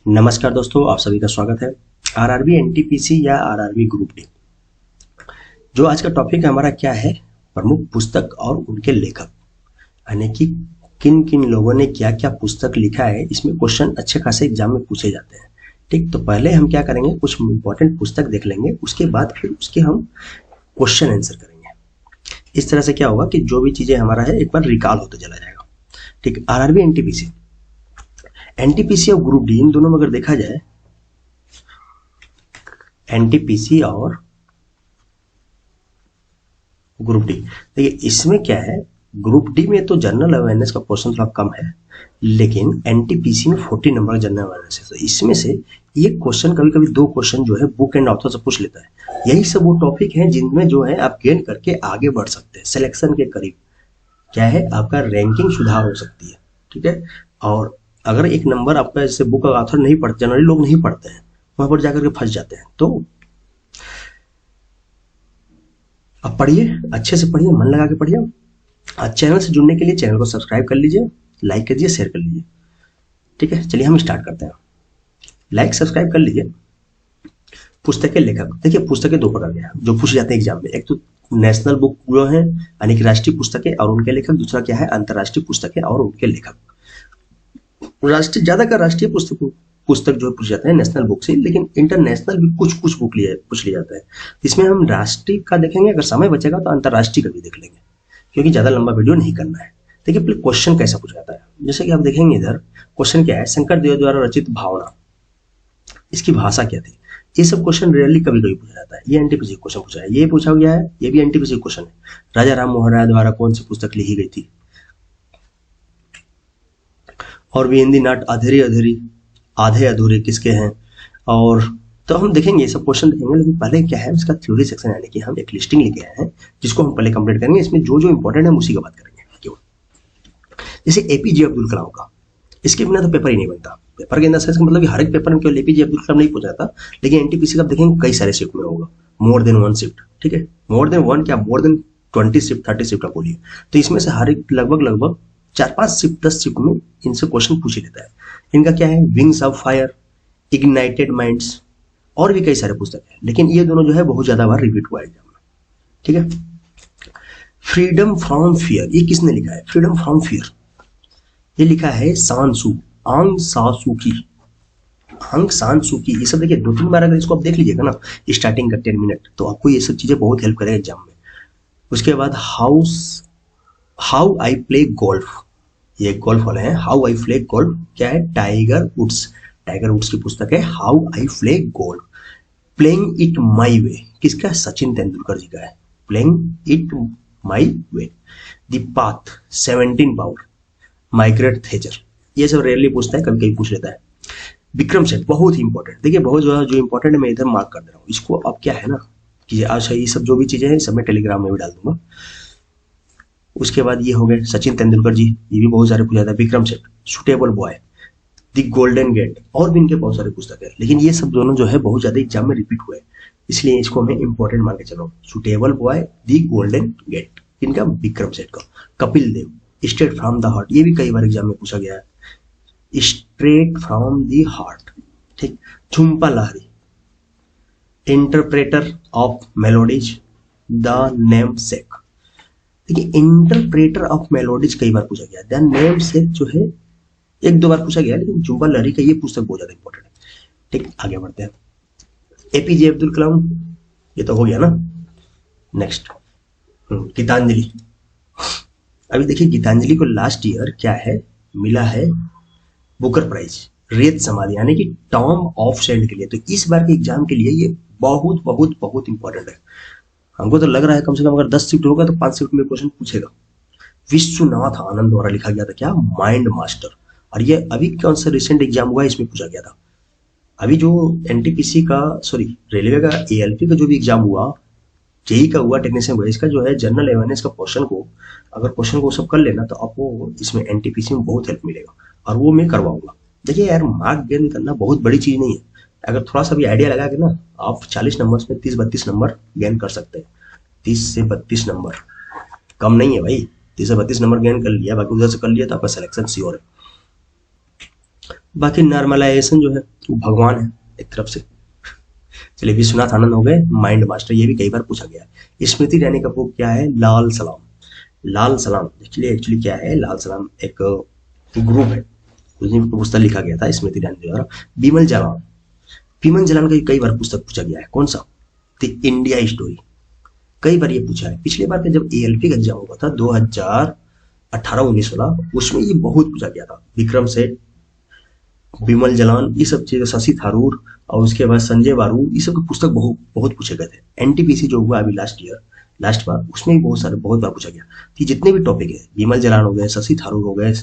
नमस्कार दोस्तों, आप सभी का स्वागत है। आरआरबी एनटीपीसी या आरआरबी ग्रुप डी। जो आज का टॉपिक हमारा क्या है, प्रमुख पुस्तक और उनके लेखक, यानी कि किन किन लोगों ने क्या क्या पुस्तक लिखा है। इसमें क्वेश्चन अच्छे खासे एग्जाम में पूछे जाते हैं। ठीक, तो पहले हम क्या करेंगे, कुछ इंपॉर्टेंट पुस्तक देख लेंगे, उसके बाद फिर उसके हम क्वेश्चन आंसर करेंगे। इस तरह से क्या होगा कि जो भी चीजें हमारा है एक बार रिकॉल होते चला जाएगा। ठीक, आरआरबी एनटीपीसी और ग्रुप डी, इन दोनों में अगर देखा जाए, एनटीपीसी और ग्रुप डी, देखिए इसमें क्या है, ग्रुप डी में तो जनरल अवेयरनेस का क्वेश्चन थोड़ा कम है, लेकिन एनटीपीसी में 40 नंबर का जनरल अवेयरनेस है। तो इसमें से एक क्वेश्चन, कभी कभी दो क्वेश्चन जो है बुक एंड ऑथर से पूछ लेता है। यही सब वो टॉपिक है जिनमें जो है आप गेन करके आगे बढ़ सकते हैं, सिलेक्शन के करीब क्या है, आपका रैंकिंग सुधार हो सकती है। ठीक है, और अगर एक नंबर आपका, जैसे बुक का ऑथर नहीं पढ़ते, जनरली लोग नहीं पढ़ते हैं, वहां पर जाकर के फंस जाते हैं। तो अब पढ़िए, अच्छे से पढ़िए, मन लगा के पढ़िए। आज चैनल से जुड़ने के लिए चैनल को सब्सक्राइब कर लीजिए, लाइक कीजिए, शेयर कर लीजिए। ठीक है, चलिए हम स्टार्ट करते हैं। लाइक सब्सक्राइब कर लीजिए। पुस्तक के लेखक, देखिए पुस्तकें दो प्रकार के हैं जो पूछे जाते हैं एग्जाम में। एक तो नेशनल बुक जो है, यानी कि राष्ट्रीय पुस्तकें और उनके लेखक। दूसरा क्या है, अंतर्राष्ट्रीय पुस्तकें और उनके लेखक। राष्ट्रीय, ज्यादातर राष्ट्रीय पुस्तक जो पूछे जाते हैं नेशनल बुक से, लेकिन इंटरनेशनल भी कुछ कुछ बुक पूछ लिया जाता है। इसमें हम राष्ट्रीय का देखेंगे, अगर समय बचेगा तो अंतर्राष्ट्रीय का भी देख लेंगे, क्योंकि ज्यादा लंबा वीडियो नहीं करना है। देखिए पहले क्वेश्चन कैसा पूछा जाता है, जैसे कि आप देखेंगे इधर क्वेश्चन क्या है, शंकर देव द्वारा रचित भावना, इसकी भाषा क्या थी। ये सब क्वेश्चन रियली कभी कभी पूछा जाता है। ये एनटीपीसी क्वेश्चन पूछा है, ये पूछा गया है, ये भी एनटीपीसी क्वेश्चन है। राजा राम मोहन राय द्वारा कौन सी पुस्तक लिखी गई थी। और भी हिंदी नाट अधेरी अधेरी आधे अधूरे किसके हैं। और तो हम देखेंगे, ये सब क्वेश्चन देखेंगे, लेकिन पहले क्या है इसका थ्योरी सेक्शन, यानी कि हम एक लिस्टिंग लेके आए हैं जिसको हम पहले कंप्लीट करेंगे। इसमें जो जो इंपॉर्टेंट है उसी की बात करेंगे केवल। जैसे एपीजे अब्दुल कलाम का, इसके बिना तो पेपर ही नहीं बनता। पेपर के अंदर सेंस का मतलब कि हर एक पेपर में केवल एपीजे अब्दुल कलाम नहीं पूछा जाता, लेकिन एनटीपीसी का देखेंगे कई सारे शिफ्ट में होगा, मोर देन 1 शिफ्ट। ठीक है, मोर देन 1 क्या, मोर देन 20 शिफ्ट 30 शिफ्ट का बोलिए। तो इसमें से हर एक लगभग 4-5 शिफ्ट 10 शिफ्ट में इनसे क्वेश्चन पूछ ही लेता है। इनका क्या है, wings of fire, ignited minds, और भी कई सारे पुस्तक है, लेकिन ये दोनों जो है बहुत ज्यादा बार रिपीट हुआ है एग्जाम में। ठीक है, फ्रीडम फ्रॉम फियर, ये किसने लिखा है, फ्रीडम फ्रॉम फियर, ये लिखा है आंग सासू की। आंग सान सू की, ये सब देखिए 2-3 बार अगर इसको आप देख लीजिएगा ना, स्टार्टिंग का 10 मिनट, तो आपको ये सब चीजें बहुत हेल्प करेगा एग्जाम में। उसके बाद हाउ आई प्ले गोल्फ, ये गोल्फ वाले हैं, हाउ आई प्ले गोल्फ क्या है, टाइगर वुड्स की पुस्तक है, how I play golf. Playing it my way, किसका, सचिन तेंदुलकर जी का है, playing it my way. The path, 17 pound, Margaret Thatcher. ये सब रेयरली पूछता है, कभी कभी पूछ लेता है। विक्रम सेठ, बहुत ही इंपॉर्टेंट, देखिए बहुत जो इंपॉर्टेंट है मैं इधर मार्क कर दे रहा हूँ इसको। अब क्या है ना कि अच्छा, ये सब जो भी चीजें हैं सब मैं टेलीग्राम में भी डाल दूंगा। उसके बाद ये हो गए सचिन तेंदुलकर जी, ये भी बहुत सारे पूछा था। Vikram Seth, suitable boy, the golden gate, और भी इनके बहुत सारे पुस्तक है, लेकिन ये सब दोनों जो है बहुत ज्यादा एग्जाम में रिपीट हुए, इसलिए इसको मैं इंपॉर्टेंट मान के चलो। Suitable boy, the golden gate, इनका विक्रम सेठ का। Kapil Dev, straight from the heart, ये भी कई बार एग्जाम में पूछा गया है, स्ट्रेट फ्रॉम द हार्ट। ठीक, Jhumpa Lahiri, interpreter of maladies, the namesake. देखिए इंटरप्रेटर ऑफ मेलोडीज कई बार पूछा गया, द नेम सेक जो है 1-2 बार पूछा गया, लेकिन झुम्पा लाहिरी का ये पुस्तक बहुत ज्यादा इंपॉर्टेंट है। ठीक, आगे बढ़ते हैं। एपीजे अब्दुल कलाम, ये तो हो गया ना। नेक्स्ट गीतांजलि। अभी देखिए गीतांजलि को लास्ट ईयर क्या है मिला है, बुकर प्राइज, रेत समाधि, यानी कि टॉम ऑफ सैंड के लिए। तो इस बार के एग्जाम के लिए ये बहुत बहुत बहुत इंपॉर्टेंट है। हमको तो लग रहा है कम से कम अगर 10 शिफ्ट होगा तो 5 शिफ्ट में क्वेश्चन पूछेगा। विश्वनाथ आनंद द्वारा लिखा गया था क्या, माइंड मास्टर, और ये अभी कौन सा रिसेंट एग्जाम हुआ इसमें पूछा गया था। अभी जो एनटीपीसी का, सॉरी रेलवे का, एएलपी का जो भी एग्जाम हुआ, जेई का हुआ, टेक्नीशियन हुआ, इसका जो है जनरल अवेयरनेस का क्वेश्चन को, अगर क्वेश्चन को सब कर लेना तो आपको इसमें एनटीपीसी में बहुत हेल्प मिलेगा, और वो मैं करवाऊंगा। देखिए यार, मार्क गेन करना बहुत बड़ी चीज नहीं है, अगर थोड़ा सा भी आइडिया लगा के ना, आप 40 नंबर में 30-32 नंबर गेन कर सकते हैं। 30 से 32 नंबर कम नहीं है भाई, 30 से 32 नंबर गेन कर लिया, बाकी उधर से कर लिया तो आपका सिलेक्शन श्योर है। बाकी नॉर्मलाइजेशन जो है वो भगवान है एक तरफ से। चलिए, विश्वनाथ आनंद हो गए माइंड मास्टर, ये भी कई बार पूछा गया है। स्मृति ईरानी का बुक क्या है? लाल सलाम। लाल सलाम एक्चुअली क्या है? लाल सलाम एक ग्रुप है, उसमें पुस्तक लिखा गया था स्मृति ईरानी द्वारा। बिमल जालान, बिमल जालान का कई बार पुस्तक पूछा गया है, कौन सा? द इंडिया स्टोरी, कई बार ये पूछा है। पिछली बार का जब एएलपी का एग्जाम हुआ था 2018-19 उसमें ये बहुत पूछा गया था। विक्रम सेठ, बिमल जालान, ये सब चीजें, शशि थरूर और उसके बाद संजय बारू, ये सब के पुस्तक बहुत बहुत पूछे गए थे। एनटीपीसी जो हुआ अभी लास्ट बार, उसमें भी बहुत बार पूछा गया। तो जितने भी टॉपिक है, बिमल जालान हो गए, शशि थरूर हो गए,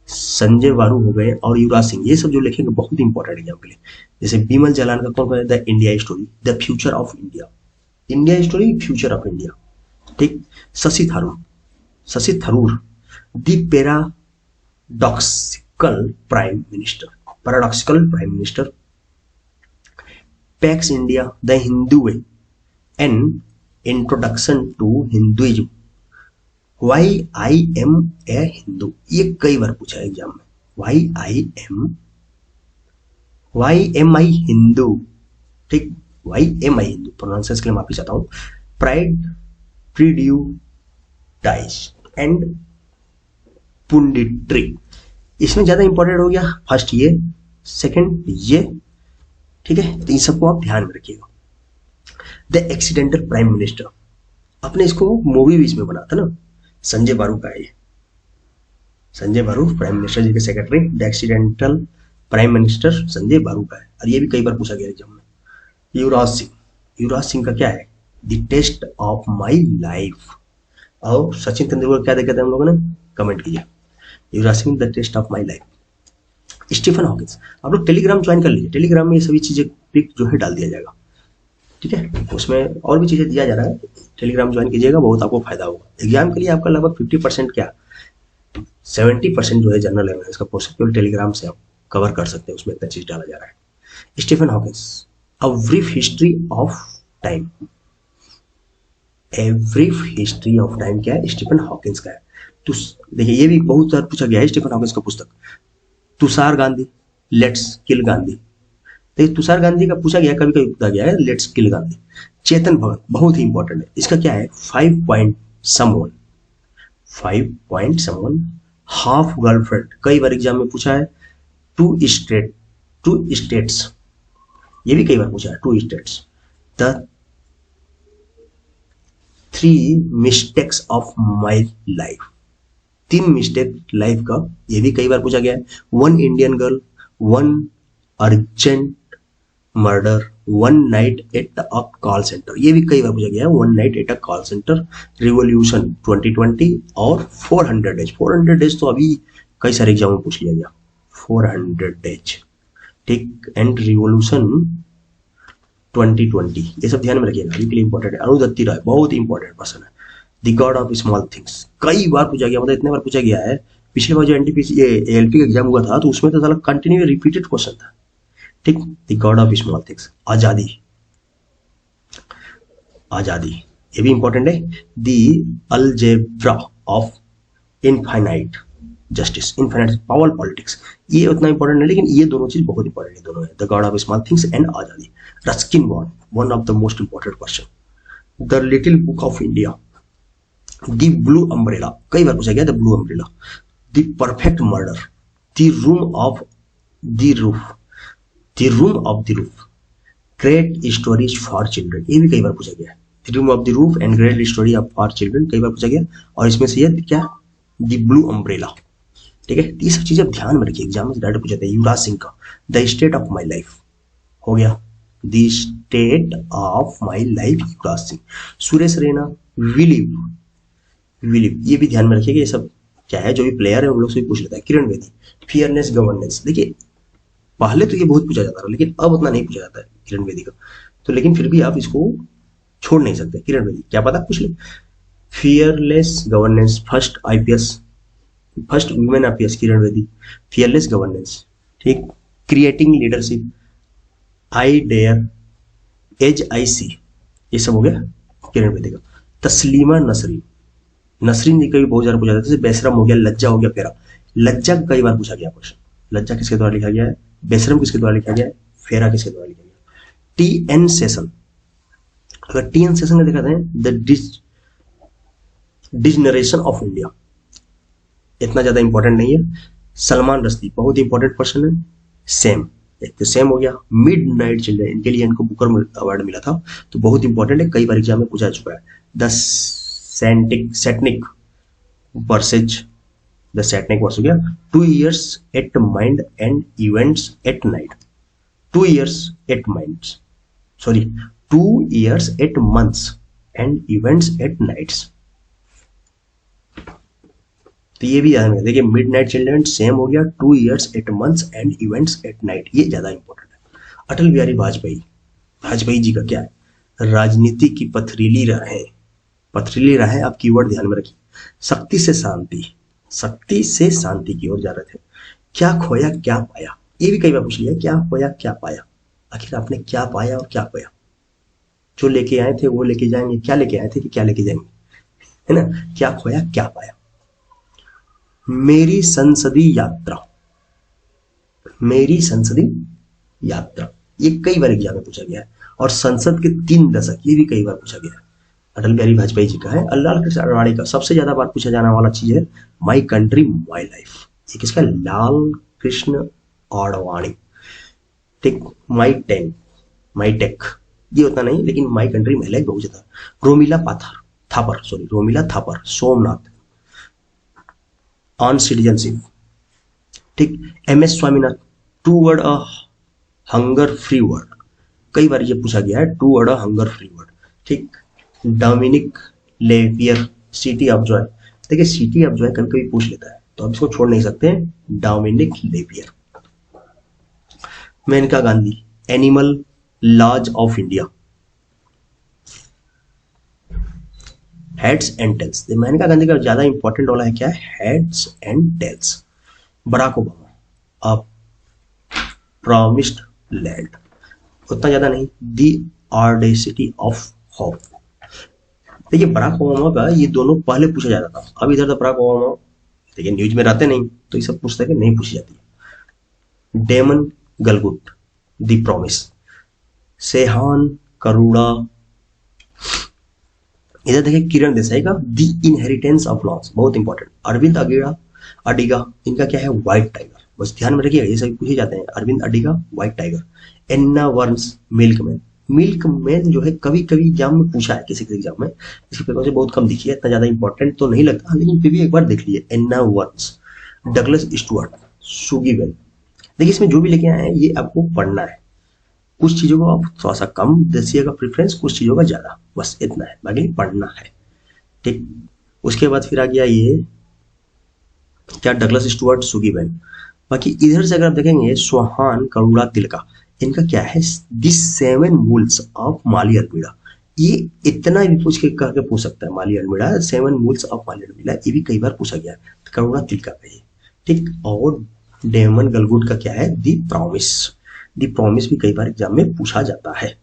संजय बारू हो गए और युवराज सिंह, ये सब जो लिखेंगे बहुत इंपॉर्टेंट एग्जाम के लिए। जैसे बिमल जालान का कौन है? The India story, the future of India, India story, future of India. ठीक। Shashi Tharoor the paradoxical prime minister, Pax India, the Hindu way, an introduction to Hinduism, why I am a Hindu, ये कई बार पूछा है एग्जाम में। वाई एम आई हिंदू, ठीक, वाई एम आई Hindu, pronunciation के लिए माफी चाहता हूं। प्राइड, प्रीड्यूटाइज एंड पुंडिट्री, इसमें ज्यादा इंपॉर्टेंट हो गया फर्स्ट ये, सेकंड ये, ठीक है, तो इन सबको आप ध्यान में रखिएगा। द एक्सीडेंटल प्राइम मिनिस्टर, आपने इसको मूवी भी इसमें बना था ना, संजय बारू का है ये। संजय बारू प्राइम मिनिस्टर जी के secretary, the accidental prime minister Sanjay बारू का है, और ये भी कई बार पूछा गया एग्जाम में। युवराज सिंह का क्या है? The test of my life. और सचिन तेंदुलकर क्या देखा था हम लोगों ने? कमेंट कीजिए। Yuvraj Singh the test of my life. Stephen Hawkins, आप लोग टेलीग्राम ज्वाइन कर लीजिए, टेलीग्राम में ये सभी चीजें पिक जो है डाल दिया जाएगा, ठीक है, उसमें और भी चीजें दिया जा रहा है। टेलीग्राम ज्वाइन कीजिएगा, बहुत आपको फायदा होगा। एग्जाम के लिए आपका लगभग 50% क्या 70% जो है जनरल अवेयरनेस का पोर्शन केवल टेलीग्राम से आप कवर कर सकते हैं, उसमें इतना चीज डाला जा रहा है। Stephen Hawkins, a brief history of time, a brief history of time क्या है? स्टीफन हॉकिंस का है। तो देखिए, ये भी बहुत बार पूछा गया है स्टीफन हॉकिंस का पुस्तक। तुषार गांधी, लेट्स किल गांधी, तो तुषार गांधी का पूछा गया, कभी कभी पूछा गया है लेट्स किल गांधी। चेतन भगत, बहुत ही इंपॉर्टेंट है, इसका क्या है? 5 पॉइंट समवन, हाफ गर्लफ्रेंड, कई बार एग्जाम में पूछा है। टू स्टेट्स, ये भी कई बार पूछा है, two states. The 3 mistakes of my life, 3 mistake life का, ये भी कई बार पूछा गया है। 1 Indian girl, 1 urgent murder, 1 night at a call centre, ये भी कई बार पूछा गया है। 1 night at a call centre, revolution 2020 और 400 डेज। 400 डेज तो अभी कई सारे एग्जाम में पूछ लिया गया, 400 डेज, ठीक, एंड रिवॉल्यूशन 2020, ये सब ध्यान में रखिएगा, अभी के लिए इंपॉर्टेंट है। अरुंधति रॉय, बहुत इंपॉर्टेंट पर्सन है। The god of small things, कई बार पूछा गया, मतलब इतने बार पूछा गया है। पिछले बार जो एनटीपीसी एएलपी का एग्जाम हुआ था, तो उसमें तो साला कंटिन्यू रिपीटेड क्वेश्चन था, ठीक। The god of small things, आजादी, ये भी इंपॉर्टेंट है। The algebra of infinite justice, infinite power politics, ये उतना इंपॉर्टेंट है, लेकिन ये दोनों चीज बहुत इंपॉर्टेंट है, दोनों है। The god of small things and आजादी। Ruskin Bond, one of the most important question. The little book of India, the blue umbrella, कई बार पूछा गया, the blue umbrella. The perfect murder, the room of the roof, great stories for children, ये भी कई बार पूछा गया है। The room of the roof and great story of for children, कई बार पूछा गया, और इसमें से ये क्या? द ब्लू अम्ब्रेला, ठीक है। ये सब चीजें जान में रखिए, एग्जाम में डायरेक्ट पूछा था। युवराज सिंह का the state of my life हो गया, the state of my life, Yuvraj Singh. Suresh Raina, believe, ये भी ध्यान में रखिएगा, ये सब क्या है, जो भी प्लेयर है उन लोग से भी पूछ लेता है। किरण बेदी, फियरनेस गवर्नेंस, देखिए पहले तो ये बहुत पूछा जाता था, लेकिन अब उतना नहीं पूछा जाता है किरण बेदी का, तो लेकिन फिर भी आप इसको छोड़ नहीं सकते। किरण बेदी, क्या पता पूछ ले। Fearless governance, first women IPS Kiran Bedi, fearless governance, ठीक। Creating leadership, I dare, as I see, ये सब हो गया किरण बेदी का। तस्लीमा नसरीन जी का भी बहुत ज्यादा पूछा जाता है, जैसे बेशरम हो गया, लज्जा हो गया, फेरा, लज्जा कई बार पूछा गया क्वेश्चन, लज्जा किसके द्वारा लिखा गया है, बेशरम किसके द्वारा लिखा गया है, फेरा किसके द्वारा लिखा गया है। टी एन सेशन, अगर टी एन सेशन में देखा जाए द डिजनरेशन ऑफ इंडिया, इतना ज्यादा इंपॉर्टेंट नहीं है। सलमान रश्दी बहुत इंपॉर्टेंट पर्सन है। सेम, एक तो सेम हो गया। मिड नाइट चिल्ड्रन, इनके लिए इनको बुकर अवार्ड मिला था, तो बहुत इंपॉर्टेंट है, कई बार एग्जाम में पूछा जा चुका है। The satanic verses, the satanic verse हो गया 2 years at mind and events at night, 2 years at minds, sorry 2 years at months and events at nights. तो ये भी याद रखिए, देखिए मिड नाइट चिल्ड्रन सेम हो गया, 2 years at months and events at night, ये ज्यादा इंपॉर्टेंट है। अटल बिहारी वाजपेयी, वाजपेयी जी का क्या है, राजनीति की पथरीली राहें, पथरीली राहें आप कीवर्ड ध्यान में रखिए। शक्ति से शांति, शक्ति से शांति की ओर जा रहे थे। क्या खोया क्या पाया, ये भी कई बार पूछ लिया, क्या खोया क्या पाया, आखिर आपने क्या पाया और क्या पाया। जो लेके आए थे वो लेके जाएंगे, क्या लेके आए थे कि क्या लेके जाएंगे, है ना। क्या खोया क्या पाया। मेरी संसदीय यात्रा, मेरी संसदीय यात्रा, ये कई बार एग्जाम में पूछा गया है। और संसद के 3 दशक, ये भी कई बार पूछा गया है। अटल बिहारी वाजपेयी जी का है। लाल कृष्ण अडवाणी का सबसे ज्यादा बार पूछा जाने वाला चीज है माई कंट्री माई लाइफ, ये किसका, लाल कृष्ण आडवाणी। ठीक, माई टेक ये होता नहीं, लेकिन माई कंट्री माई लाइफ बहुत ज्यादा। Romila Thapar, Somnath on citizenship. ठीक, M S Swaminathan toward a hunger free world, कई बार ये पूछा गया है, toward a hunger free world. ठीक, Dominique Lapierre, city of joy, देखिए सिटी ऑफ जॉय कभी कभी पूछ लेता है, तो आप इसको छोड़ नहीं सकते। Dominique Lapierre. Maneka Gandhi, animal laws of India, heads and tails. Maneka Gandhi का ज्यादा इंपॉर्टेंट वाला है क्या है, heads and tails. Barack Obama, a promised land, उतना ज्यादा नहीं। The audacity of hope. देखिए बराक ओबामा का ये दोनों पहले पूछा जाता था, अब इधर तो बराक ओबामा देखिए न्यूज में रहते नहीं, तो ये सब पूछते कि नहीं पूछी जाती है। डेमन गलगुट, दी प्रॉमिस। सेहान करुणा, इधर देखिए किरण देसाई का दी इनहेरिटेंस ऑफ लॉस, बहुत इंपॉर्टेंट। अरविंद अडिगा, इनका क्या है, व्हाइट टाइगर, बस ध्यान में रखिएगा, ये सभी पूछे जाते हैं। Aravind Adiga, white tiger. Anna Burns, milkman जो है कभी कभी एग्जाम में पूछा है, किसी एग्जाम में, इसके पेपर से बहुत कम दिखी है, इतना ज्यादा इंपॉर्टेंट तो नहीं लगता, लेकिन फिर भी एक बार देख लीजिए। Anna Burns. Douglas Stuart, Shuggie वेल। देखिए इसमें जो भी लेके आए हैं ये आपको पढ़ना है, कुछ चीजों को आप थोड़ा सा कम दीजिएगा प्रेफरेंस, कुछ चीजों का ज्यादा, बस इतना है, बाकी पढ़ना है। ठीक, उसके बाद फिर आ गया ये क्या, डगलस स्टुअर्ट, सुगी वेल। बाकी इधर से अगर आप देखेंगे सोहान करुणा तिलका, इनका क्या है, दिस 7 मूल्स ऑफ माली अल्मीड़ा, ये इतना भी पूछ के करके पूछ सकता है। माली अल्मीड़ा, 7 मूल्स ऑफ माली अल्मीड़ा, ये भी कई बार पूछा गया है। करुणा तिलका का ये। ठीक, और डेमन गलगुट का क्या है, दी प्रॉमिस। दी प्रॉमिस भी कई बार एग्जाम में पूछा जाता है।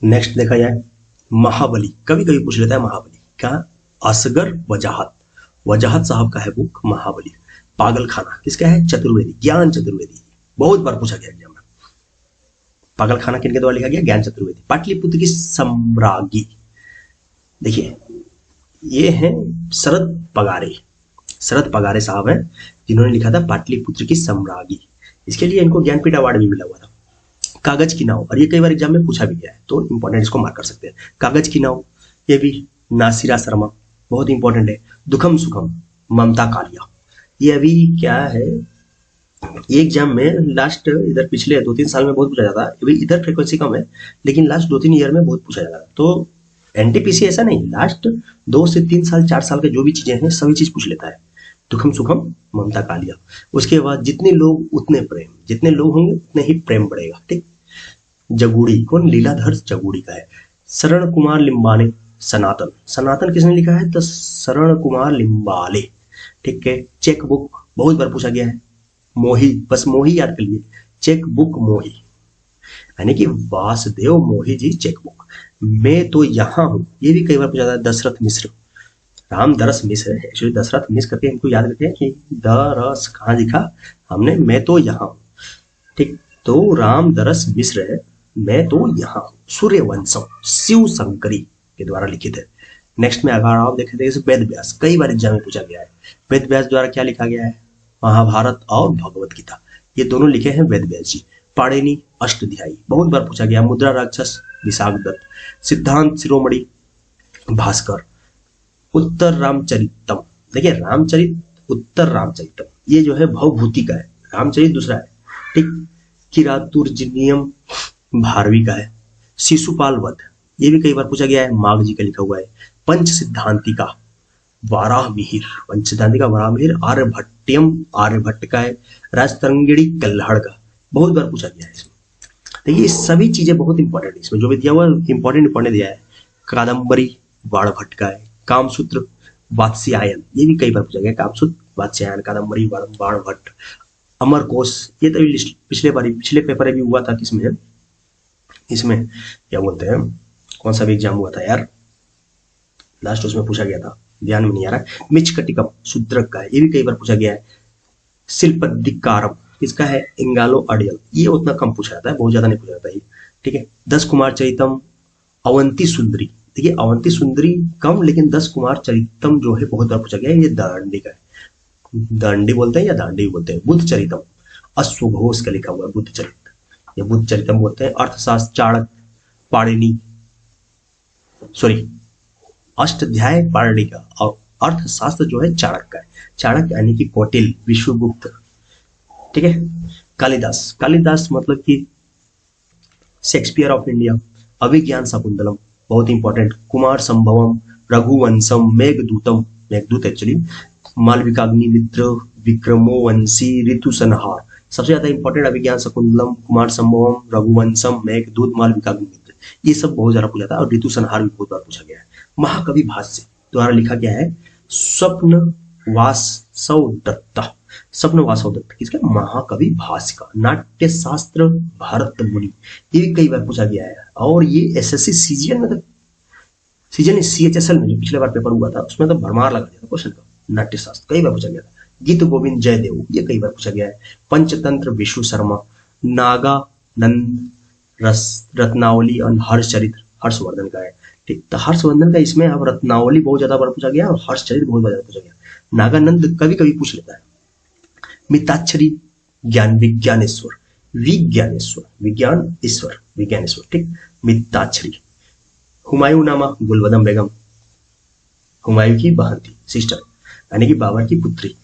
नेक्स्ट देखा जाए महाबली, कभी कभी पूछ लेता है महाबली का, असगर वजाहत साहब का है बुक महाबली। पागल खाना किसका है, चतुर्वेदी, ज्ञान चतुर्वेदी, बहुत बार पूछा गया एग्जाम में। पागल खाना किनके द्वारा लिखा गया, ज्ञान चतुर्वेदी। पाटलिपुत्र की सम्राज्ञी, देखिए ये है शरद पगारे साहब हैं, जिन्होंने लिखा था पाटलिपुत्र की सम्राज्ञी। इसके लिए इनको ज्ञानपीठ अवार्ड भी मिला हुआ था। कागज की नाव, और ये कई बार एग्जाम में पूछा भी गया है, तो इंपॉर्टेंट, इसको मार्क कर सकते हैं। कागज की नाव, ये भी नासिरा शर्मा, बहुत इंपॉर्टेंट है। दुखम सुखम, ममता कालिया, ये अभी क्या है, ये एग्जाम में लास्ट इधर पिछले 2-3 साल में बहुत पूछा जाता है, अभी इधर फ्रिक्वेंसी कम है, लेकिन लास्ट 2-3 ईयर में बहुत पूछा जाता है। तो एनटीपीसी ऐसा नहीं, लास्ट 2 से 3 साल 4 साल के जो भी चीजें हैं सभी चीज पूछ लेता है। दुखम सुखम, ममता कालिया। उसके बाद जितने लोग उतने प्रेम, जितने लोग होंगे उतने ही प्रेम बढ़ेगा। ठीक, जगूड़ी, कौन, लीलाधर जगूड़ी का है। शरण कुमार लिम्बाने, सनातन किसने लिखा है, तो शरण कुमार लिम्बाले। ठीक है, चेक बुक, बहुत बार पूछा गया है। मोही, बस मोही याद कर लिए, चेक बुक मोही, यानी कि वासुदेव मोही जी चेक बुक। मैं तो यहां हूं, ये भी कई बार पूछा जाता है। दशरथ मिश्र, राम दरस मिस है, एक्चुअली दशरथ मिस करके इनको याद रखें कि दरस कहाँ लिखा हमने, मैं तो यहाँ हूँ, ठीक। तो राम दरस मिश्र है, मैं तो यहाँ हूँ। सूर्यवंशम शिव शंकरी के द्वारा लिखित है। नेक्स्ट में अगर आप देखें तो वेद व्यास, कई बार एग्जाम में पूछा गया है, वेद व्यास द्वारा क्या लिखा गया है, महाभारत और भगवत गीता, ये दोनों लिखे हैं वेद व्यास जी। पाणिनि अष्टाध्यायी, बहुत बार पूछा गया। मुद्रा राक्षस विशाख दत्त, सिद्धांत शिरोमणि भास्कर, उत्तर रामचरितम, देखिए रामचरित उत्तर रामचरितम, ये जो है भवभूति का है, रामचरित दूसरा है, ठीक। किरातुर्जनियम भारवी का है। शिशुपाल वध, ये भी कई बार पूछा गया है, माघ जी का लिखा हुआ है। पंच सिद्धांति का वाराह मिहिर, पंच सिद्धांति का वाराह मिहिर। आर्यभट्टियम आर्यभट्ट का है। राजतरंगिणी कल्हड़ का, बहुत बार पूछा गया है इसमें। देखिए ये सभी चीजें बहुत इंपॉर्टेंट है, इसमें जो भी दिया हुआ इंपॉर्टेंट दिया है। कादम्बरी बाणभट्ट का है। कामसूत्र वात्स्यायन, ये भी कई बार पूछा गया, कामसूत्र वात्स्यायन, कादम्बरी बाणभट्ट। अमरकोश, ये तो पिछले पेपर में भी हुआ था, किसमें, इसमें क्या बोलते हैं, कौन सा भी एग्जाम हुआ था यार, लास्ट उसमें पूछा गया था, ध्यान में नहीं आ रहा। मिचकटिकम शूद्रक का है, ये भी कई बार पूछा गया है। शिल्पदिकारम किसका है, इंगालो अडियल, ये उतना कम पूछा जाता है, बहुत ज्यादा नहीं पूछा जाता है, ठीक है। 10 कुमार चरितम अवंती सुंदरी, देखिए अवंती सुंदरी कम, लेकिन 10 कुमार चरितम जो है बहुत बार पूछा गया है, ये दांडी का है, दांडी बोलते हैं या दांडी बोलते हैं। बुद्ध चरितम अश्वघोष का लिखा हुआ है, बुद्ध चरित, ये बुद्ध चरितम बोलते हैं। अर्थशास्त्र चाणक्य पाणिनि, सॉरी अष्टाध्याय पाणिनि का, और अर्थशास्त्र जो है चाणक्य का है, चाणक्य यानी कि कौटिल्य विश्वगुप्त, ठीक है। कालिदास, कालिदास मतलब कि शेक्सपियर ऑफ इंडिया। अभिज्ञान शाकुंतलम बहुत इंपॉर्टेंट। कुमार संभवम, रघुवंशम, मेघदूतम, मेघदूत एक्चुअली, मालविकाग्निमित्र, विक्रमोवंशी, ऋतु संहार, सबसे ज्यादा इंपॉर्टेंट अभिज्ञान शाकुंतलम, कुमार संभवम, रघुवंशम, मेघदूत, मालविकाग्निमित्र, ये सब बहुत ज्यादा पूछा था, और ऋतु संहार भी बहुत बार पूछा गया है। महाकवि भाष्य द्वारा लिखा गया है स्वप्न वासव दत्ता, स्वप्न वासव दत्त किसका, महाकवि भाष्य का। नाट्य शास्त्र भारत मुनि, ये भी कई बार पूछा गया है, और ये एसएससी सीजीएल में, सीजन सीएचएसएल में जो पिछले बार पेपर हुआ था उसमें तो भरमार लगा दिया था क्वेश्चन का। नाट्य शास्त्र कई बार पूछा गया था। गीत गोविंद जयदेव, ये कई बार पूछा गया है। पंचतंत्र विष्णु शर्मा, नागा नंद रत्नावली और हर्षचरित्र हर्षवर्धन का है, ठीक। तो हर्षवर्धन का इसमें अब रत्नावली बहुत ज्यादा बार पूछा गया और हर्षचरित्र बहुत ज्यादा पूछा गया। नागानंद कभी कभी पूछ लेता है। मिताक्षरी ज्ञान विज्ञानेश्वर, विज्ञानेश्वर विज्ञान ईश्वर विज्ञानेश्वर, ठीक। मिताक्षरी। हुमायूं नामा गुलबदम बेगम, हुमायूं की बहन थी, सिस्टर, यानी कि बाबर की पुत्री।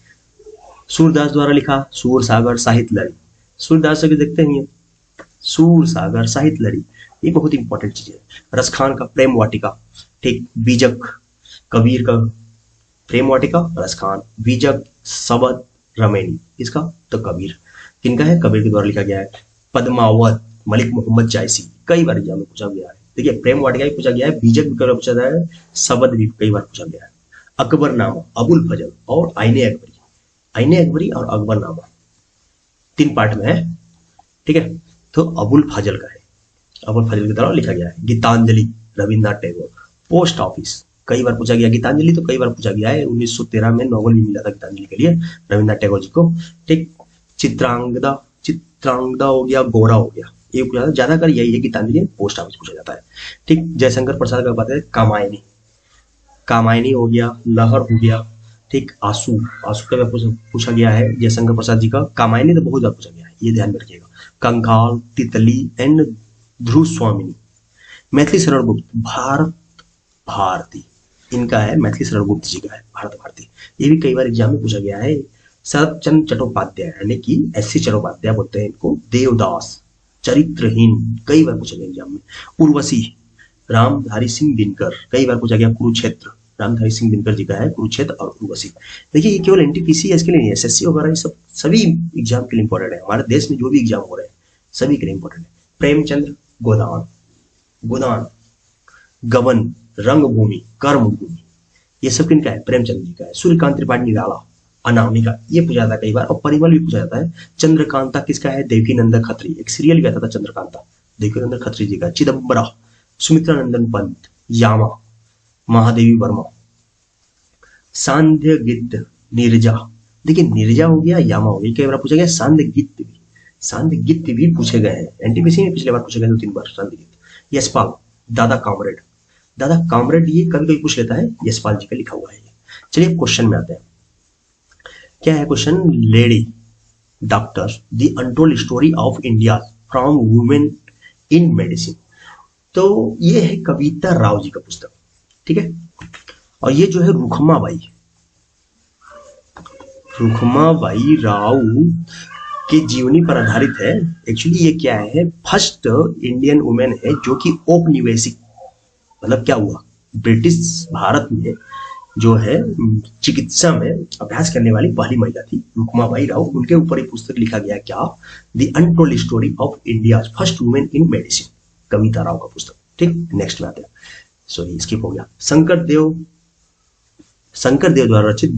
सूरदास द्वारा लिखा सूर सागर साहित्य लड़ी, सूरदास से भी देखते हैं, सूर सागर साहित्य लड़ी, ये बहुत इंपॉर्टेंट चीज है। रसखान का प्रेम वाटिका, ठीक। बीजक कबीर का प्रेम वाटिका, रसखान। बीजक सबद रमेनी, इसका तो कबीर, किनका है, कबीर के द्वारा लिखा गया है। पद्मावत मलिक मोहम्मद जायसी, कई बार एग्जाम में पूछा गया है। देखिए प्रेम वाटिका भी पूछा गया है, बीजक भी कई बार पूछा गया है, सबद भी कई बार पूछा गया है। अकबरनामा अबुल फजल और आईने अकबरी, आईने अकबरी और अकबरनामा 3 पार्ट में है, ठीक है। तो अबुल फजल का है, अबुल फजल के द्वारा लिखा गया है। गीतांजलि रविन्द्रनाथ टैगोर। पोस्ट ऑफिस कई बार पूछा गया, गीतांजलि तो कई बार पूछा गया है, 1913 में नोबेल भी मिला था गीतांजलि के लिए रविन्द्रनाथ टैगोर जी को, ठीक। चित्रांगदा, चित्रांगदा हो गया, गोरा हो गया, ये ज्यादातर यही है, गीतांजलि पोस्ट ऑफिस पूछा जाता है, ठीक। जयशंकर प्रसाद का बात है, कामायनी, कामायनी हो गया, लहर हो गया, ठीक। आंसू, आंसू का पूछा गया है जयशंकर प्रसाद जी का। कामायनी तो बहुत बार पूछा गया है, ये ध्यान में रखिएगा। कंकाल, तितली एंड ध्रुव स्वामिनी। मैथिली शरण गुप्त भारत भारती, इनका है, मैथिली शरण गुप्त जी का है, भारत भारती, ये भी कई बार एग्जाम में पूछा गया है। शरद चंद्र चट्टोपाध्याय यानी कि एससी चट्टोपाध्याय बोलते हैं इनको। देवदास चरित्रहीन, कई बार पूछा गया एग्जाम में। उर्वशी रामधारी सिंह दिनकर, कई बार पूछा गया। कुरुक्षेत्र रामधारी सिंह दिनकर जी का है, कुरुक्षेत्र और उर्वशी। देखिए ये केवल एनटीपीसी इसके लिए नहीं, एसएससी वगैरह ये सब सभी एग्जाम के लिए इंपॉर्टेंट है, हमारे देश में जो भी एग्जाम हो रहे हैं सभी के लिए इंपॉर्टेंट है। प्रेमचंद्र गोदान, गोदान, गबन, रंगभूमि, कर्मभूमि, ये सब किनका है, प्रेमचंद्र जी का है। सूर्यकांत त्रिपाठी निराला, अनामिका, ये पूछा जाता है कई बार, और परिमल भी पूछा जाता है। चंद्रकांता किसका है, देवकीनंदन खत्री, एक सीरियल भी आता था चंद्रकांता, देवकीनंदन खत्री जी का। चिदम्बरा, सुमित्रा नंदन पंत, यामा, महादेवी वर्मा, सांध्य गिद्ध नीरजा। देखिए नीरजा हो गया, यामा हो गया, कई बार पूछा गया। सांध्य गिद्ध भी पूछे गए हैं, एनटीपीसी में पिछले बार पूछे गए 2-3 बार सांध्य गिद्ध। यशपाल, दादा कामरेड, दादा कामरेड ये कभी कभी पूछ लेता है, यशपाल जी का लिखा हुआ है ये। चलिए क्वेश्चन में आते हैं, क्या है question. Lady doctor the untold story of India from women in medicine. तो ये है कविता राव जी का पुस्तक, ठीक है। और ये जो है रुखमाबाई राव की जीवनी पर आधारित है। एक्चुअली ये क्या है, फर्स्ट इंडियन वुमेन है जो कि औपनिवेशिक, मतलब क्या हुआ, ब्रिटिश भारत में जो है चिकित्सा में अभ्यास करने वाली पहली महिला थी रुक्माबाई राव। उनके ऊपर एक पुस्तक लिखा गया, क्या, the untold story of India first women in medicine, Kavita Rao का पुस्तक, ठीक। नेक्स्ट में आते हैं, सॉरी स्किप हो गया। शंकर देव द्वारा रचित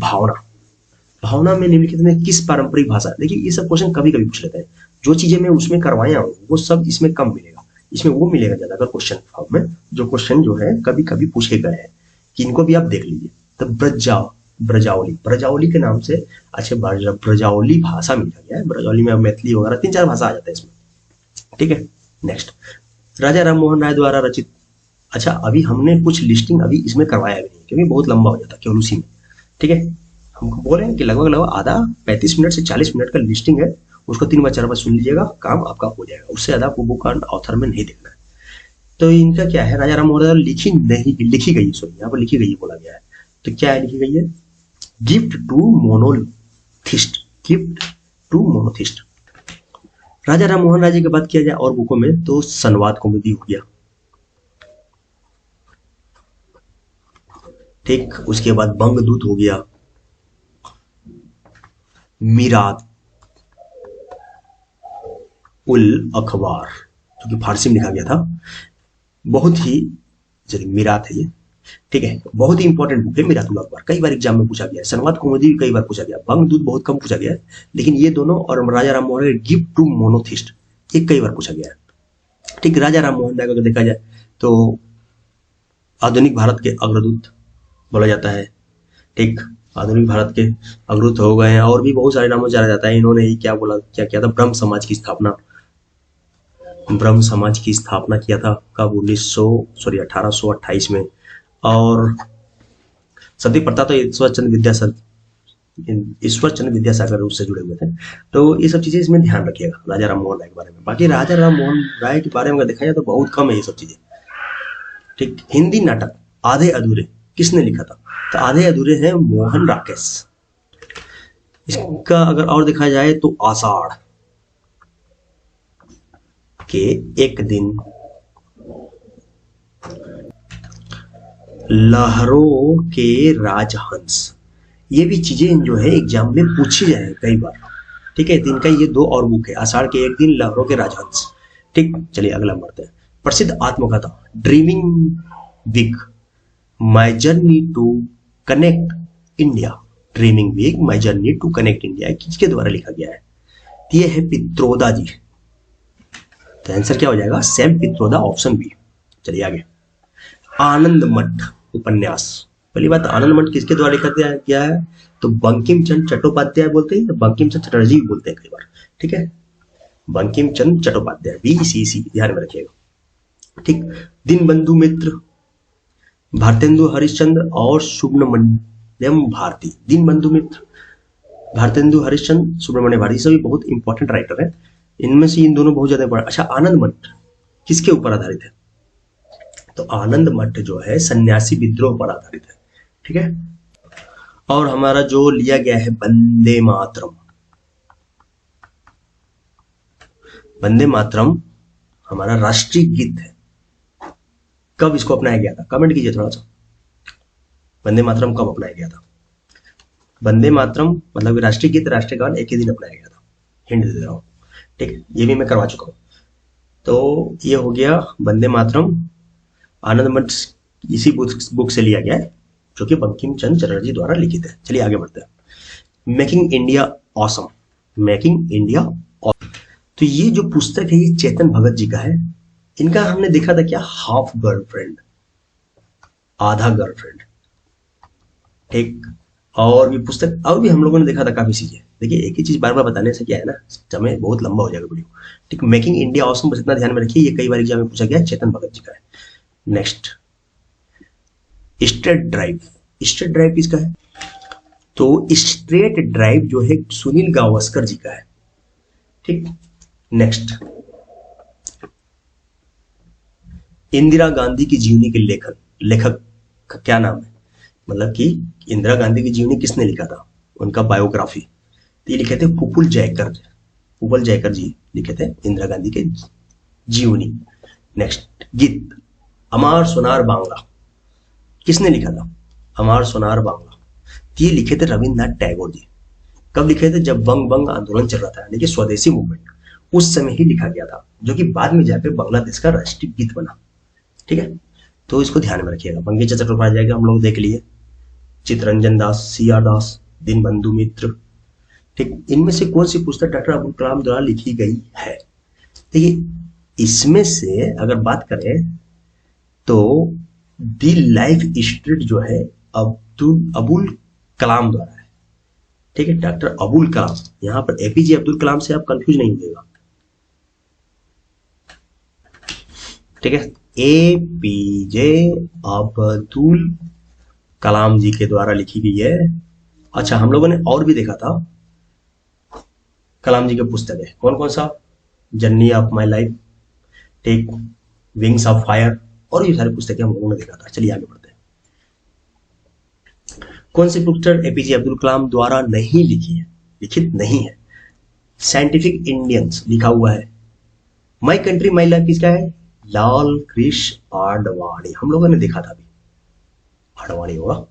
भावना में निम्नलिखित में किस पारंपरिक भाषा। देखिए ये सब क्वेश्चन कभी कभी पूछ लेते हैं, जो चीजें मैं उसमें करवाया हूँ वो सब इसमें कम मिलेगा, इसमें वो मिलेगा ज्यादा। अगर क्वेश्चन फॉर्म में जो क्वेश्चन जो है कभी कभी पूछे गए हैं, कि इनको भी आप देख लीजिए। तो ब्रजावली के नाम से, अच्छा ब्रजावली भाषा मिला गया है, ब्रजावली में मैथिली वगैरह 3-4 भाषा आ जाता है इसमें, ठीक है। नेक्स्ट, राजा राम मोहन राय द्वारा रचित। अच्छा अभी हमने कुछ लिस्टिंग अभी इसमें करवाया भी नहीं, क्योंकि बहुत लंबा हो जाता केवल उसी में, ठीक है। हम बोल रहे हैं कि लगभग आधा 35 मिनट से 40 मिनट का लिस्टिंग है, उसको 3 बार 4 बार सुन लीजिएगा, काम आपका हो जाएगा। उससे ज्यादा आपको बुक और ऑथर में नहीं देखना है। तो इनका क्या है, राजा राम मोहन राय लिखी गई, सॉरी यहाँ पर लिखी गई बोला गया है। तो क्या है लिखी गई है, गिफ्ट टू मोनोथिस्ट। राजा राम मोहन राय जी की बात किया जाए और बुकों में, तो संवाद कौमुदी हो गया, ठीक। उसके बाद बंगदूत हो गया, मीरात उल अखबार जो कि फारसी में लिखा गया था, बहुत ही, चलिए मीरात है ये, ठीक है। बहुत ही इंपॉर्टेंट बुक है मीरात उल अखबार, कई बार एग्जाम में पूछा गया है। संवाद कौमुदी कई बार पूछा गया, बंगदूत बहुत कम पूछा गया है, लेकिन ये दोनों और राजा Ram Mohan Roy gift to monotheist ये कई बार पूछा गया है, ठीक। राजा राम मोहन राय को अगर देखा जाए तो आधुनिक भारत के अग्रदूत बोला जाता है, ठीक। आधुनिक भारत के अग्रदूत हो गए हैं, और भी बहुत सारे नामों से जाना जाता है। इन्होंने ही क्या किया था, ब्रह्म समाज की स्थापना किया था कब, 1828 में। और सती प्रथा तो ईश्वर चंद्र विद्यासागर उससे जुड़े हुए थे। तो ये सब चीजें इसमें ध्यान रखिएगा राजा राम मोहन राय के बारे में। बाकी राजा राम मोहन राय के बारे में अगर देखा जाए तो बहुत कम है ये सब चीजें, ठीक। हिंदी नाटक आधे अधूरे किसने लिखा था, तो आधे अधूरे हैं मोहन राकेश। इसका अगर और देखा जाए तो आषाढ़ के एक दिन, लहरों के राजहंस, ये भी चीजें जो है एग्जाम में पूछी जाए कई बार, ठीक है। दिन का ये 2 और बुक है, आषाढ़ के एक दिन, लहरों के राजहंस, ठीक। चलिए अगला बढ़ते हैं। प्रसिद्ध आत्मकथा dreaming big my journey to connect India, किसके द्वारा लिखा गया है, ये है पित्रोदा जी। तो आंसर क्या हो जाएगा, सैम पित्रोदा, ऑप्शन बी। चलिए आगे, आनंद मठ उपन्यास। पहली बात, आनंद मठ किसके द्वारा लिखा गया है, तो बंकिम चंद्र चट्टोपाध्याय बोलते हैं, तो बंकिम चंद्र चटर्जी भी बोलते हैं कई बार, ठीक है। बंकिम चंद्र चट्टोपाध्याय, BCC ध्यान में रखिएगा, ठीक। दीनबंधु मित्र, भारतेंदु हरिश्चंद्र और सुब्रमण्यम भारती। दीनबंधु मित्र, भारतेंदु हरिश्चंद्र, सुब्रमण्यम भारती, सभी बहुत इंपॉर्टेंट राइटर है। इनमें से इन दोनों बहुत ज्यादा इंपॉर्टेंट। अच्छा, आनंद मठ किसके ऊपर आधारित है, तो आनंद मठ जो है सन्यासी विद्रोह पर आधारित है, ठीक है। और हमारा जो लिया गया है वंदे मातरम, वंदे मातरम हमारा राष्ट्रीय गीत है। कब इसको अपनाया गया था, कमेंट कीजिए थोड़ा सा, वंदे मातरम कब अपनाया गया था। वंदे मातरम मतलब राष्ट्रीय गीत, राष्ट्रगान एक ही दिन अपनाया गया था, हिंट दे रहा हूं, ठीक है। ये भी मैं करवा चुका हूं। तो ये हो गया वंदे मातरम, आनंद मठ इसी बुक से लिया गया है, जो कि बंकिम चंद्र चटर्जी द्वारा लिखित है। चलिए आगे बढ़ते हैं। मेकिंग इंडिया ऑसम, तो ये जो पुस्तक है ये चेतन भगत जी का है। इनका हमने देखा था क्या, हाफ गर्लफ्रेंड, आधा गर्लफ्रेंड, ठीक। और भी पुस्तक और भी हम लोगों ने देखा था काफी चीजें। देखिए एक ही चीज बार बार बताने से क्या है ना, समय बहुत लंबा हो जाएगा वीडियो। ठीक, मेकिंग इंडिया ऑसम, बस इतना ध्यान में रखिए, ये कई बार एग्जाम में पूछा गया है, चेतन भगत जी का है। Next, straight drive. Straight drive किसका है? तो स्ट्रेट ड्राइव जो है सुनील गावस्कर जी का है। ठीक, नेक्स्ट, इंदिरा गांधी की जीवनी के लेखक का क्या नाम है? मतलब कि इंदिरा गांधी की जीवनी किसने लिखा था, उनका बायोग्राफी। तो ये लिखे थे कुपुल जयकर। कुपुल जयकर जी लिखे थे इंदिरा गांधी के जीवनी। नेक्स्ट, गीत अमार सोनार बांग्ला किसने लिखा था? अमार सोनार बांग्ला ये लिखे थे रविन्द्रनाथ टैगोर जी। कब लिखे थे? जब बंग बंग आंदोलन चल रहा था, यानी कि स्वदेशी मूवमेंट, उस समय ही लिखा गया था, जो कि बाद में जाकर बांग्लादेश का राष्ट्रीय गीत बना। ठीक है, तो इसको ध्यान में रखिएगा। बंकिम चंद्र चट्टोपाध्याय हम लोग देख लिए, चित्तरंजन दास, सीआर दास, दीनबंधु मित्र। ठीक, इनमें से कौन सी पुस्तक डॉक्टर अब्दुल कलाम द्वारा लिखी गई है? देखिए इसमें से अगर बात करें तो दी लाइफ स्ट्रीट जो है अबुल कलाम द्वारा है। ठीक है, डॉक्टर अबुल कलाम, यहां पर एपीजे अब्दुल कलाम से आप कंफ्यूज नहीं होइएगा। ठीक है, एपीजे अब्दुल कलाम जी के द्वारा लिखी गई है। अच्छा, हम लोगों ने और भी देखा था कलाम जी के पुस्तक है, कौन कौन सा? जर्नी ऑफ माई लाइफ, ठीक, विंग्स ऑफ फायर, और ये सारी पुस्तकें हम लोगों ने देखा था। चलिए आगे बढ़ते हैं। कौन सी पुस्तक एपीजे अब्दुल कलाम द्वारा नहीं लिखी है, लिखित नहीं है? साइंटिफिक इंडियंस लिखा हुआ है। माई कंट्री माई लाइफ किसका है? लाल कृष्ण आडवाणी, हम लोगों ने देखा था अभी, आडवाणी होगा।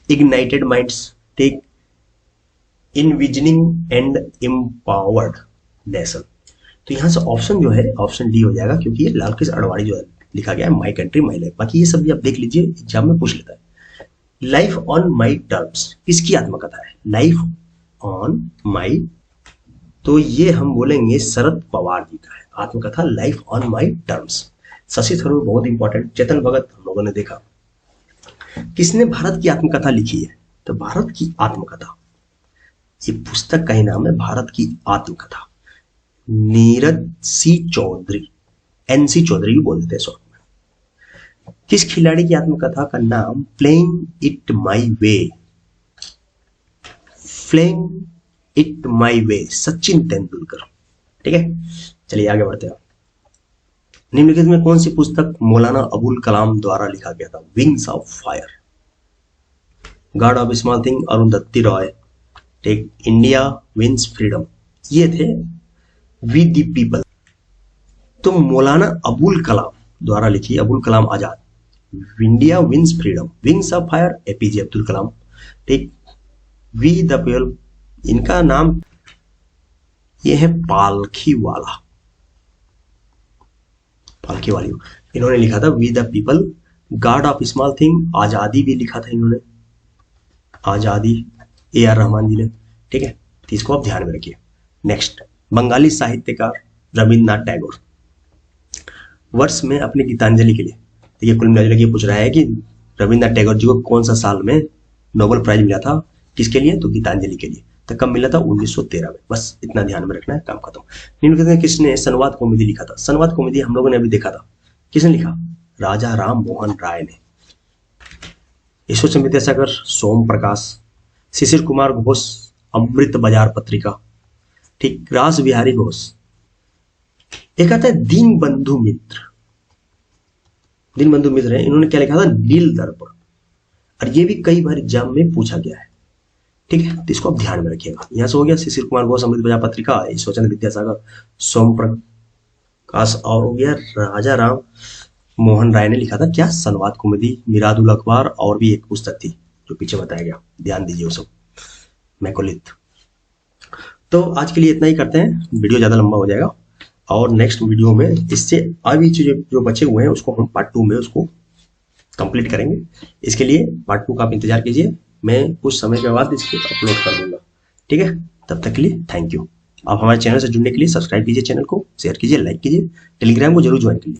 इग्नाइटेड माइंड्स, ठीक, इनविजनिंग एंड एम्पावर्ड नेशन। तो यहां से ऑप्शन जो है ऑप्शन डी हो जाएगा, क्योंकि ये लाल कृष्ण आडवाणी जो है लिखा गया है माई कंट्री माई लाइफ। बाकी ये सब भी आप देख लीजिए, एग्जाम में पूछ लेता है। लाइफ ऑन माई टर्म्स किसकी आत्मकथा है? लाइफ ऑन माई, तो ये हम बोलेंगे शरद पवार जी का है आत्मकथा, life on my terms. Shashi Tharoor बहुत इंपॉर्टेंट। चेतन भगत हम लोगों ने देखा। किसने भारत की आत्मकथा लिखी है? तो भारत की आत्मकथा, ये पुस्तक का ही नाम है भारत की आत्मकथा। नीरज सी चौधरी, एनसी चौधरी भी बोलते हैं शॉर्ट में। किस खिलाड़ी की आत्मकथा का नाम playing it my way? Playing it my way, Sachin Tendulkar. ठीक है, चलिए आगे बढ़ते हैं। निम्नलिखित में कौन सी पुस्तक मौलाना अबुल कलाम द्वारा लिखा गया था? Wings of fire, god of small thing Arundhati Roy, take India wins freedom, ये थे वी दी पीपल। तो मौलाना अबुल कलाम द्वारा लिखी, Abul Kalam Azad, India wins freedom, wings of fire APJ Abdul Kalam, ठीक, वी द पीपल, इनका नाम ये है पालखी वाला, पालखी वाली, इन्होंने लिखा था we the people. God of small thing Azadi भी लिखा था इन्होंने, आजादी ए आर रहमान जी ने। ठीक है, तो इसको आप ध्यान में रखिए। नेक्स्ट, बंगाली साहित्यकार रविन्द्रनाथ टैगोर वर्ष में अपनी गीतांजलि के लिए, देखिए कुल मिलाकर ये पूछ रहा है कि रविन्द्रनाथ टैगोर जी को कौन सा साल में नोबेल प्राइज मिला था, किसके लिए? तो गीतांजलि के लिए। तो कब मिला था? 1913 में। बस इतना ध्यान में रखना है, काम खत्म। निम्नलिखित में किसने संवाद कॉमेडी लिखा था? संवाद कॉमेडी हम लोगों ने अभी देखा था, किसने लिखा? राजा राम मोहन राय ने। ईश्वर विद्यासागर, सोम प्रकाश, शिशिर कुमार घोष, अमृत बाजार पत्रिका, ठीक, रास बिहारी घोष। एक आता है दीन बंधु मित्र, दीन बंधु मित्र है, इन्होंने क्या लिखा था? नील दर्पण, और ये भी कई बार एग्जाम में पूछा गया है। ठीक है, तो इसको आप ध्यान में रखिएगा। यहां से हो गया शिशिर कुमार घोष, अमृत बाजार पत्रिका, ईश्वर विद्यासागर, सोम प्रकाश, और हो गया राजा राम मोहन राय ने लिखा था क्या? संवाद कॉमेडी, मिरादुल अखबार, और भी एक पुस्तक थी जो पीछे बताया गया, ध्यान दीजिए वो सब, मैकोलिथ। तो आज के लिए इतना ही करते हैं, वीडियो ज्यादा लंबा हो जाएगा, और नेक्स्ट वीडियो में इससे अभी जो बचे हुए हैं उसको हम पार्ट 2 में उसको कंप्लीट करेंगे। इसके लिए पार्ट 2 का आप इंतजार कीजिए, मैं कुछ समय के बाद इसको अपलोड कर दूंगा। ठीक है, तब तक के लिए थैंक यू। आप हमारे चैनल से जुड़ने के लिए सब्सक्राइब कीजिए, चैनल को शेयर कीजिए, लाइक कीजिए, टेलीग्राम को जरूर ज्वाइन कीजिए।